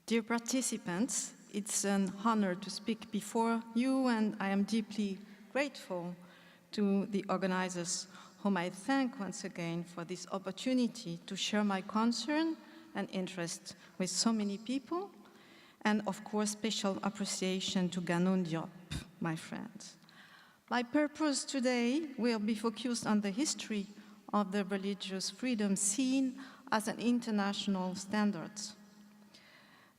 Dear participants, it's an honor to speak before you, and I am deeply grateful to the organizers, whom I thank once again for this opportunity to share my concern and interest with so many people, and of course, special appreciation to Ganon Diop, my friend. My purpose today will be focused on the history of the religious freedom scene as an international standard.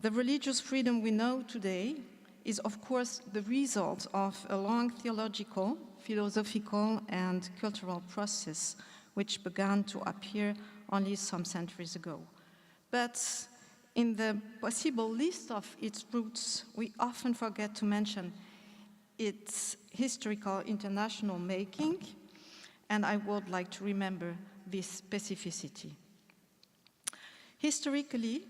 The religious freedom we know today is, of course, the result of a long theological, philosophical, and cultural process which began to appear only some centuries ago. But in the possible list of its roots, we often forget to mention its historical international making, and I would like to remember this specificity. Historically,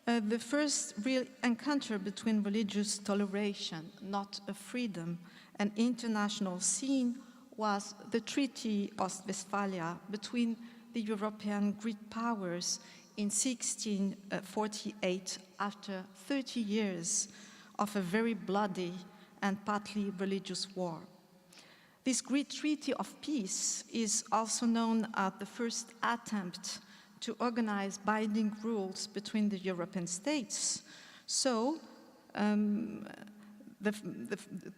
the first real encounter between religious toleration, not a freedom, and international scene was the Treaty of Westphalia between the European great powers in 1648, after 30 years of a very bloody and partly religious war. This great treaty of peace is also known as the first attempt to organize binding rules between the European states. So the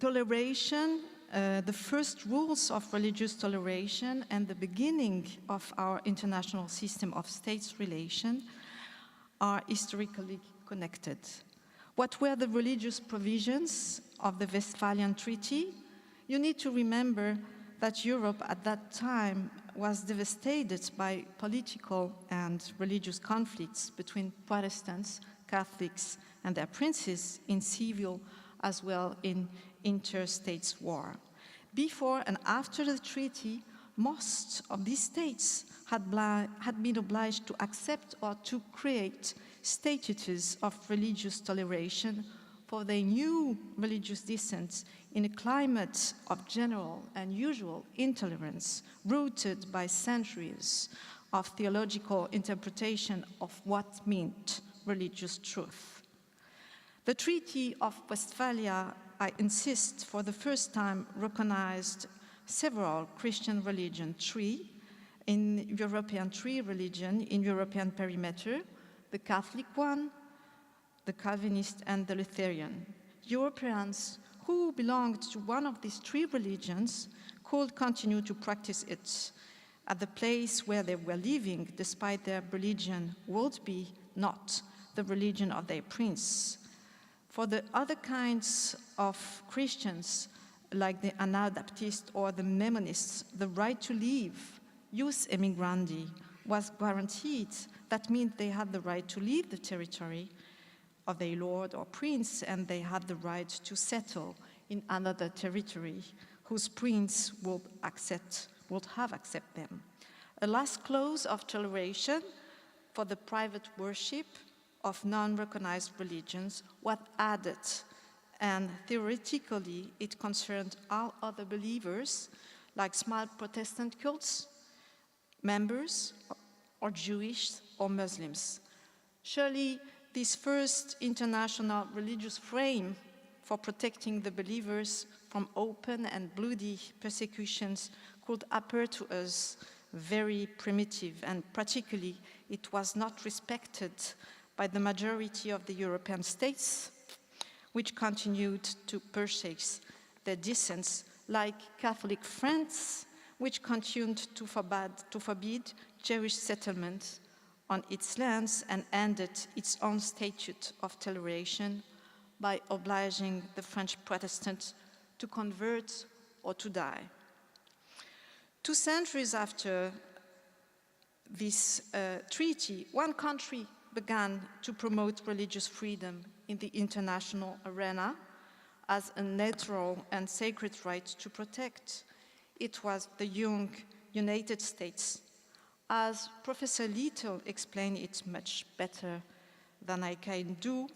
toleration, the first rules of religious toleration and the beginning of our international system of states relation are historically connected. What were the religious provisions of the Westphalian Treaty? You need to remember that Europe at that time was devastated by political and religious conflicts between Protestants, Catholics, and their princes in civil as well in interstate war. Before and after the treaty, most of these states had been obliged to accept or to create statuses of religious toleration for their new religious dissent in a climate of general and usual intolerance rooted by centuries of theological interpretation of what meant religious truth. The Treaty of Westphalia, I insist, for the first time recognized several Christian religions, three in European perimeter, the Catholic one, the Calvinist, and the Lutheran. Europeans who belonged to one of these three religions could continue to practice it at the place where they were living, despite their religion would be not the religion of their prince. For the other kinds of Christians, like the Anabaptists or the Mennonists, the right to leave, jus emigrandi, was guaranteed. That means they had the right to leave the territory of their lord or prince, and they had the right to settle in another territory whose prince would have accepted them. A last clause of toleration for the private worship of non-recognized religions was added, and theoretically it concerned all other believers, like small Protestant cults, members, or Jewish or Muslims. Surely this first international religious frame for protecting the believers from open and bloody persecutions could appear to us very primitive, and particularly it was not respected by the majority of the European states, which continued to persecute their dissents, like Catholic France, which continued to forbid Jewish settlement on its lands and ended its own statute of toleration by obliging the French Protestants to convert or to die. 2 centuries after this treaty, one country began to promote religious freedom in the international arena as a natural and sacred right to protect. It was the young United States. As Professor Little explained it much better than I can do,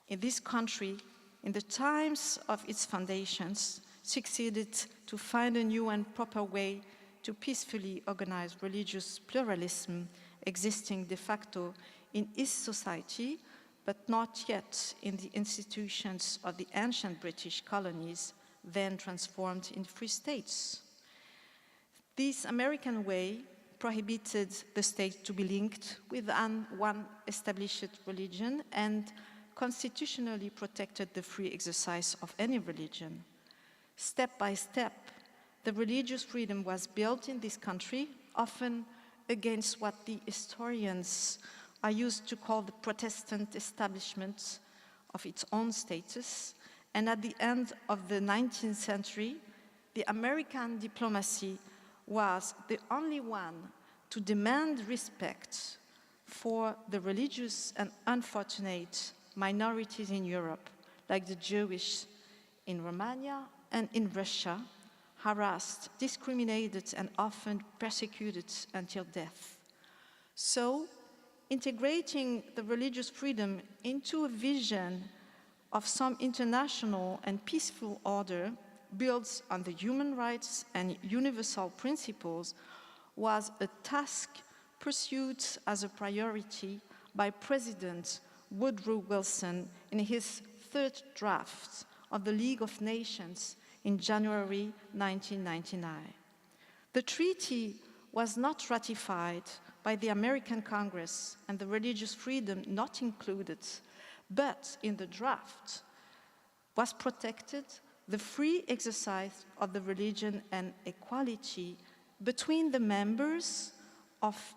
in this country, in the times of its foundations, succeeded to find a new and proper way to peacefully organize religious pluralism existing de facto in its society but not yet in the institutions of the ancient British colonies, then transformed in free states. This American way prohibited the state to be linked with one established religion and constitutionally protected the free exercise of any religion. Step by step, the religious freedom was built in this country, often against what the historians are used to call the Protestant establishment of its own status. And at the end of the 19th century, the American diplomacy was the only one to demand respect for the religious and unfortunate minorities in Europe, like the Jewish in Romania and in Russia, harassed, discriminated, and often persecuted until death. So, integrating the religious freedom into a vision of some international and peaceful order built on the human rights and universal principles was a task pursued as a priority by President Woodrow Wilson in his third draft of the League of Nations in January 1999. The treaty was not ratified by the American Congress and the religious freedom not included, but in the draft was protected the free exercise of the religion and equality between the members of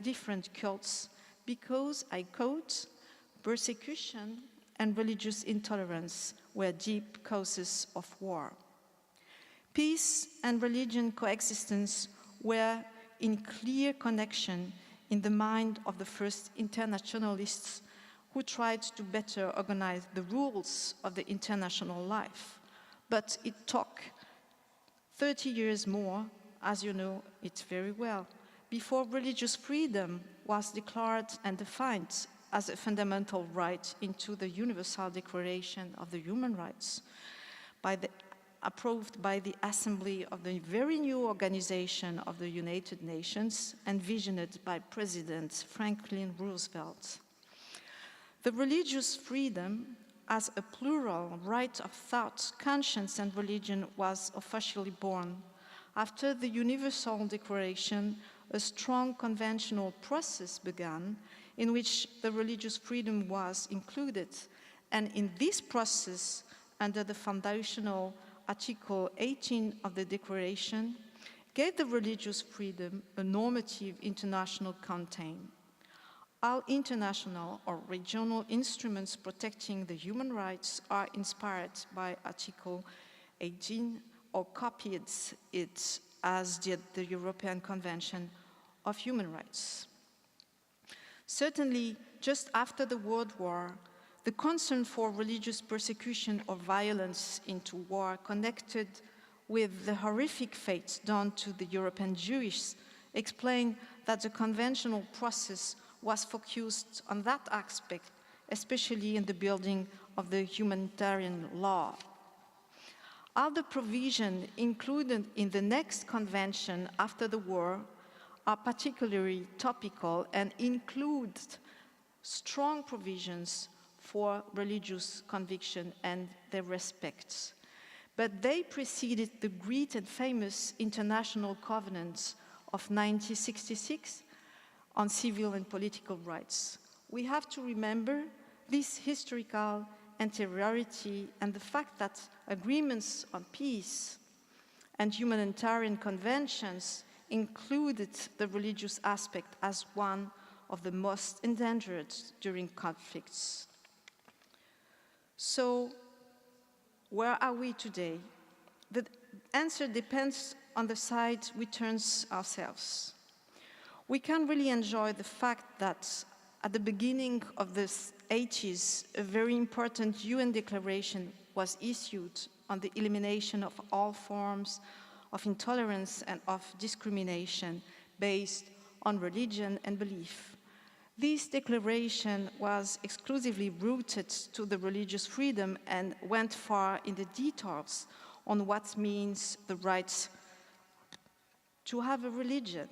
different cults because, I quote, persecution and religious intolerance were deep causes of war. Peace and religion coexistence were in clear connection in the mind of the first internationalists who tried to better organize the rules of the international life. But it took 30 years more, as you know it very well, before religious freedom was declared and defined as a fundamental right into the Universal Declaration of the Human Rights, approved by the Assembly of the very new Organization of the United Nations and visioned by President Franklin Roosevelt. The religious freedom as a plural right of thought, conscience, and religion was officially born. After the Universal Declaration, a strong conventional process began in which the religious freedom was included. And in this process, under the foundational Article 18 of the Declaration, gave the religious freedom a normative international content. All international or regional instruments protecting the human rights are inspired by Article 18 or copied it, as did the European Convention of Human Rights. Certainly, just after the World War, the concern for religious persecution or violence into war connected with the horrific fate done to the European Jews explained that the conventional process was focused on that aspect, especially in the building of the humanitarian law. All the provisions included in the next convention after the war are particularly topical and include strong provisions for religious conviction and their respect. But they preceded the great and famous International Covenant of 1966 on civil and political rights. We have to remember this historical anteriority and the fact that agreements on peace and humanitarian conventions included the religious aspect as one of the most endangered during conflicts. So, where are we today? The answer depends on the side we turn ourselves. We can really enjoy the fact that at the beginning of the 80s, a very important UN declaration was issued on the elimination of all forms of intolerance and of discrimination based on religion and belief. This declaration was exclusively rooted to the religious freedom and went far in the details on what means the right to have a religion.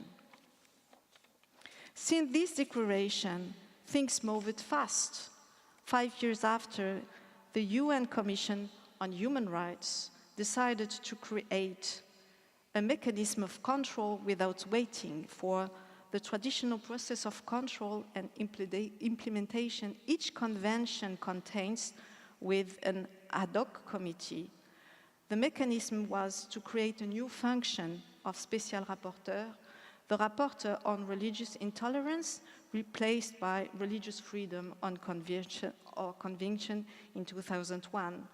Since this declaration, things moved fast. 5 years after, the UN Commission on Human Rights decided to create a mechanism of control without waiting for the traditional process of control and implementation each convention contains with an ad hoc committee. The mechanism was to create a new function of special rapporteur, the rapporteur on religious intolerance, replaced by religious freedom on conviction in 2001.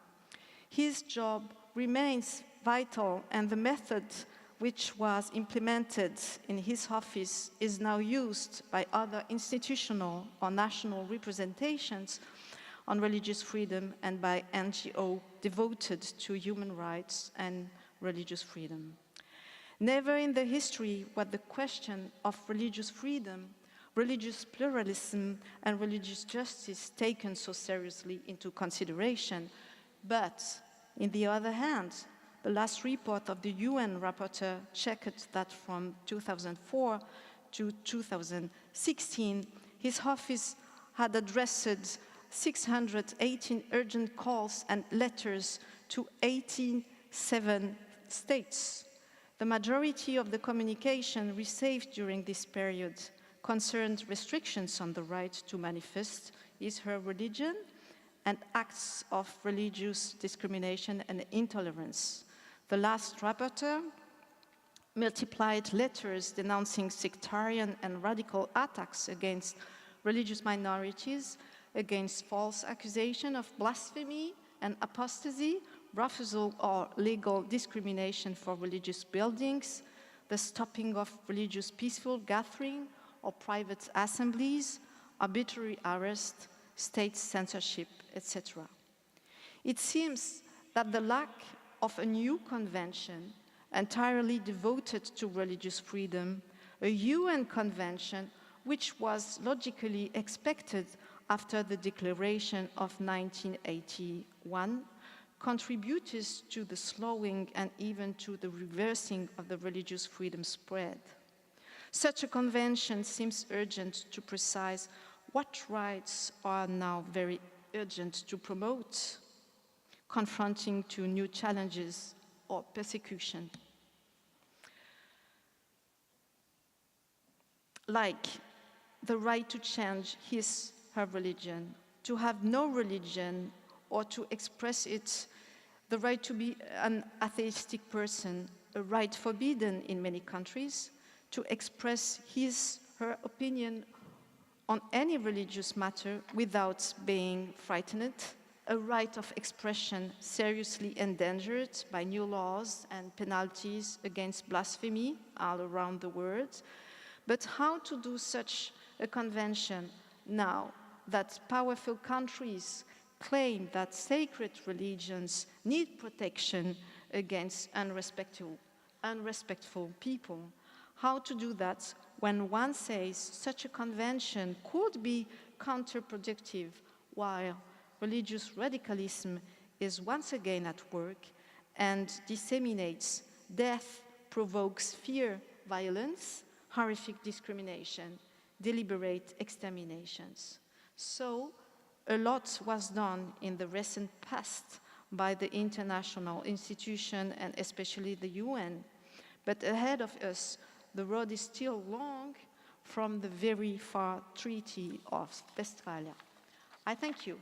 His job remains vital, and the method which was implemented in his office is now used by other institutional or national representations on religious freedom and by NGOs devoted to human rights and religious freedom. Never in the history was the question of religious freedom, religious pluralism, and religious justice taken so seriously into consideration. But, on the other hand, the last report of the UN rapporteur checked that from 2004 to 2016, his office had addressed 618 urgent calls and letters to 87 states. The majority of the communication received during this period concerned restrictions on the right to manifest her religion and acts of religious discrimination and intolerance. The last rapporteur multiplied letters denouncing sectarian and radical attacks against religious minorities, against false accusation of blasphemy and apostasy, refusal or legal discrimination for religious buildings, the stopping of religious peaceful gathering or private assemblies, arbitrary arrest, state censorship, etc. It seems that the lack of a new convention entirely devoted to religious freedom, a UN convention which was logically expected after the Declaration of 1981, contributed to the slowing and even to the reversing of the religious freedom spread. Such a convention seems urgent to precise what rights are now very urgent to promote, confronting to new challenges or persecution. Like the right to change her religion, to have no religion or to express it, the right to be an atheistic person, a right forbidden in many countries, to express her opinion on any religious matter without being frightened, a right of expression seriously endangered by new laws and penalties against blasphemy all around the world. But how to do such a convention now that powerful countries claim that sacred religions need protection against unrespectful people? How to do that when one says such a convention could be counterproductive while religious radicalism is once again at work and disseminates death, provokes fear, violence, horrific discrimination, deliberate exterminations. So, a lot was done in the recent past by the international institution and especially the UN. But ahead of us, the road is still long from the very far Treaty of Westphalia. I thank you.